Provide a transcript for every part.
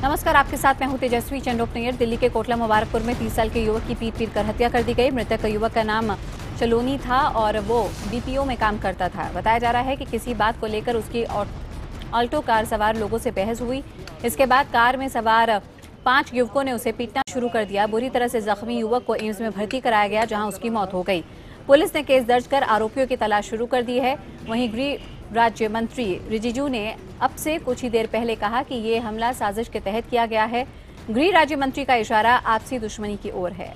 नमस्कार, आपके साथ मैं हूं तेजस्वी चंडोपनेर। दिल्ली के कोटला मुबारकपुर में 30 साल के युवक की पीट कर हत्या कर दी गई। मृतक युवक का नाम चलोनी था और वो बीपीओ में काम करता था। बताया जा रहा है कि किसी बात को लेकर उसकी ऑल्टो कार सवार लोगों से बहस हुई। इसके बाद कार में सवार 5 युवकों ने उसे पीटना शुरू कर दिया। बुरी तरह से जख्मी युवक को एम्स में भर्ती कराया गया, जहां उसकी मौत हो गई। पुलिस ने केस दर्ज कर आरोपियों की तलाश शुरू कर दी है। वहीं गृह राज्य मंत्री रिजिजू ने अब से कुछ ही देर पहले कहा कि ये हमला साजिश के तहत किया गया है। गृह राज्य मंत्री का इशारा आपसी दुश्मनी की ओर है।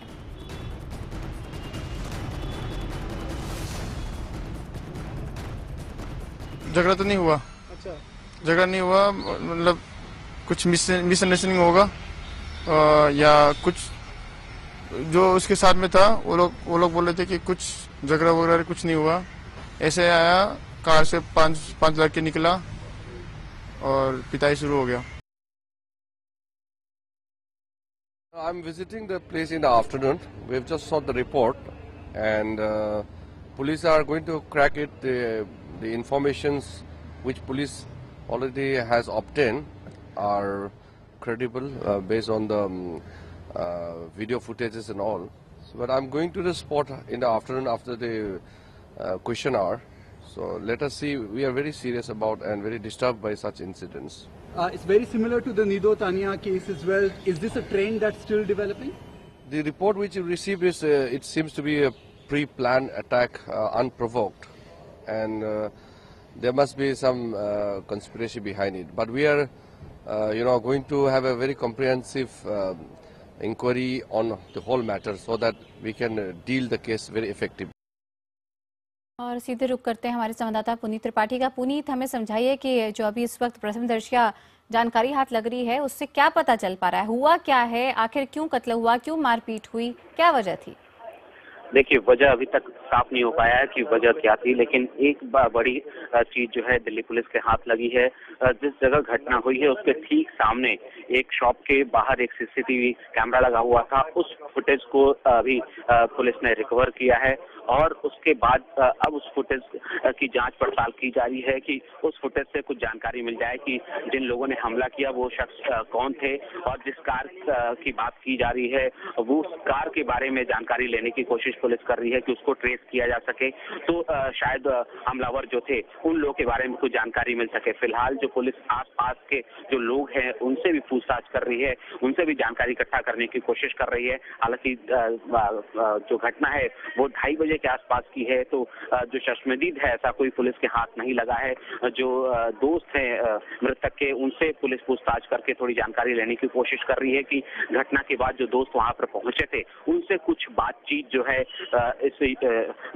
झगड़ा तो नहीं हुआ। अच्छा, झगड़ा नहीं हुआ, मतलब कुछ मिसअंडरस्टैंडिंग होगा या कुछ जो उसके साथ में था वो लोग बोल रहे थे कि कुछ झगड़ा वगैरह कुछ नहीं हुआ। ऐसे आया, कार से पांच लड़के निकला और पिटाई शुरू हो गया। I'm visiting the place in the afternoon. We've just saw the report, and police are going to crack it. The informations which police already has obtained are credible based on the video footages and all. So, but I'm going to the spot in the afternoon after the question hour. So let us see. We are very serious about and very disturbed by such incidents. it's very similar to the Nido Tania case as well. Is this a trend that's still developing? The report which you received is it seems to be a pre-planned attack, unprovoked, and there must be some conspiracy behind it. But we are, going to have a very comprehensive inquiry on the whole matter so that we can deal the case very effectively. और सीधे रुक करते हैं हमारे संवाददाता पुनीत त्रिपाठी का। पुनीत, हमें समझाइए कि जो अभी इस वक्त प्रथमदर्शिया जानकारी हाथ लग रही है, उससे क्या पता चल पा रहा है? हुआ क्या है, आखिर क्यों कत्ल हुआ, क्यों मारपीट हुई, क्या वजह थी? देखिए, वजह अभी तक साफ नहीं हो पाया है कि वजह क्या थी, लेकिन एक बड़ी चीज जो है दिल्ली पुलिस के हाथ लगी है। जिस जगह घटना हुई है उसके ठीक सामने एक शॉप के बाहर एक सीसीटीवी कैमरा लगा हुआ था। उस फुटेज को अभी पुलिस ने रिकवर किया है और उसके बाद अब उस फुटेज की जांच पड़ताल की जा रही है कि उस फुटेज से कुछ जानकारी मिल जाए कि जिन लोगों ने हमला किया वो शख्स कौन थे, और जिस कार की बात की जा रही है वो उस कार के बारे में जानकारी लेने की कोशिश पुलिस कर रही है कि उसको ट्रेस किया जा सके, तो शायद हमलावर जो थे उन लोगों के बारे में कुछ जानकारी मिल सके। फिलहाल जो पुलिस आसपास के जो लोग हैं उनसे भी पूछताछ कर रही है, उनसे भी जानकारी इकट्ठा करने की कोशिश कर रही है। हालांकि जो घटना है वो 2:30 बजे के आसपास की है, तो जो चश्मदीद है ऐसा कोई पुलिस के हाथ नहीं लगा है। जो दोस्त हैं मृतक के, उनसे पुलिस पूछताछ करके थोड़ी जानकारी लेने की कोशिश कर रही है कि घटना के बाद जो दोस्त वहां पर पहुंचे थे उनसे कुछ बातचीत जो है इस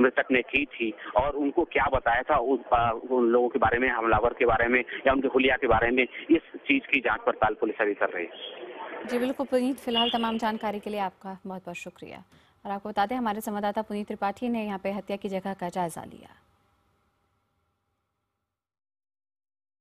मृतक ने की थी और उनको क्या बताया था उन लोगों के बारे में, हमलावर के बारे में या उनके हुलिया के बारे में। इस चीज की जांच पड़ताल पुलिस अभी कर रही है। जी बिल्कुल पुनीत, फिलहाल तमाम जानकारी के लिए आपका बहुत बहुत शुक्रिया। और आपको बता दें, हमारे संवाददाता पुनीत त्रिपाठी ने यहाँ पे हत्या की जगह का जायजा लिया।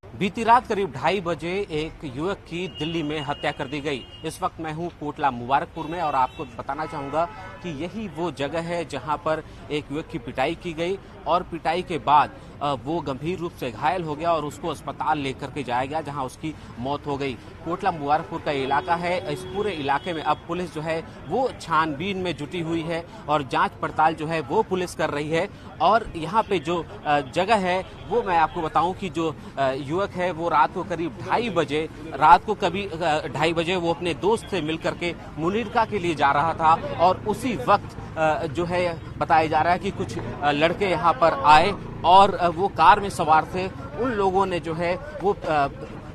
बीती रात करीब 2:30 बजे एक युवक की दिल्ली में हत्या कर दी गई। इस वक्त मैं हूं कोटला मुबारकपुर में और आपको बताना चाहूंगा कि यही वो जगह है जहां पर एक युवक की पिटाई की गई और पिटाई के बाद वो गंभीर रूप से घायल हो गया और उसको अस्पताल लेकर के जाया गया, जहां उसकी मौत हो गई। कोटला मुबारकपुर का इलाका है। इस पूरे इलाके में अब पुलिस जो है वो छानबीन में जुटी हुई है और जांच पड़ताल जो है वो पुलिस कर रही है। और यहाँ पे जो जगह है वो मैं आपको बताऊं कि जो युवक है वो रात को करीब 2:30 बजे वो अपने दोस्त से मिल करके मुनीरका के लिए जा रहा था और उसी वक्त जो है बताया जा रहा है कि कुछ लड़के यहाँ पर आए और वो कार में सवार थे। उन लोगों ने जो है वो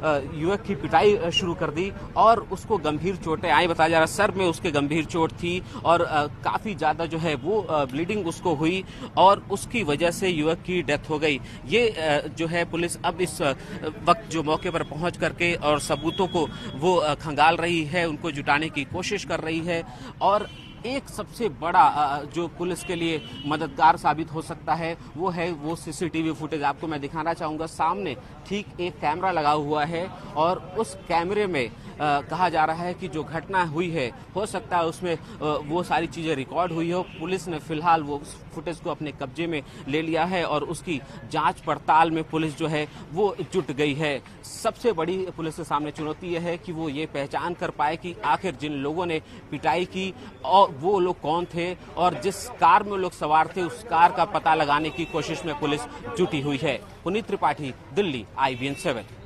युवक की पिटाई शुरू कर दी और उसको गंभीर चोटें आई। बताया जा रहा है सर में उसके गंभीर चोट थी और काफी ज्यादा जो है वो ब्लीडिंग उसको हुई और उसकी वजह से युवक की डेथ हो गई। ये जो है पुलिस अब इस वक्त जो मौके पर पहुंच करके और सबूतों को वो खंगाल रही है, उनको जुटाने की कोशिश कर रही है। और एक सबसे बड़ा जो पुलिस के लिए मददगार साबित हो सकता है वो सीसीटीवी फुटेज। आपको मैं दिखाना चाहूंगा, सामने ठीक एक कैमरा लगा हुआ है और उस कैमरे में कहा जा रहा है कि जो घटना हुई है हो सकता है उसमें वो सारी चीजें रिकॉर्ड हुई हो। पुलिस ने फिलहाल वो फुटेज को अपने कब्जे में ले लिया है और उसकी जांच पड़ताल में पुलिस जो है वो जुट गई है। सबसे बड़ी पुलिस के सामने चुनौती यह है कि वो ये पहचान कर पाए कि आखिर जिन लोगों ने पिटाई की और वो लोग कौन थे और जिस कार में लोग सवार थे उस कार का पता लगाने की कोशिश में पुलिस जुटी हुई है। पुनीत त्रिपाठी, दिल्ली, IBN 7।